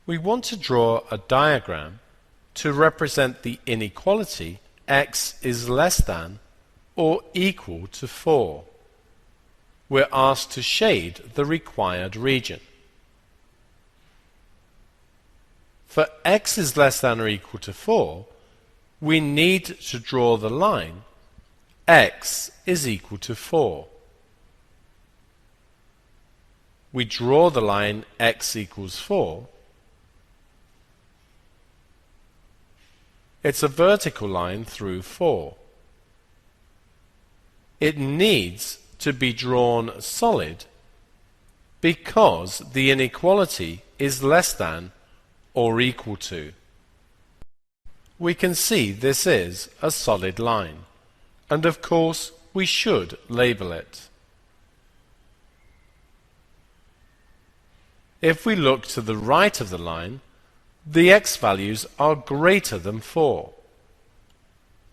We want to draw a diagram to represent the inequality x is less than or equal to 4. We're asked to shade the required region. For x is less than or equal to 4, we need to draw the line x is equal to 4. We draw the line x equals 4. It's a vertical line through 4. It needs to be drawn solid because the inequality is less than or equal to. We can see this is a solid line, and of course we should label it. If we look to the right of the line, the x values are greater than 4.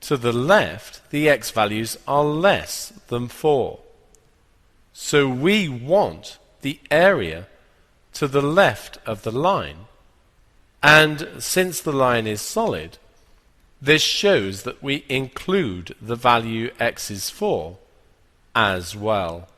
To the left, the x values are less than 4. So we want the area to the left of the line, and since the line is solid, this shows that we include the value x is 4 as well.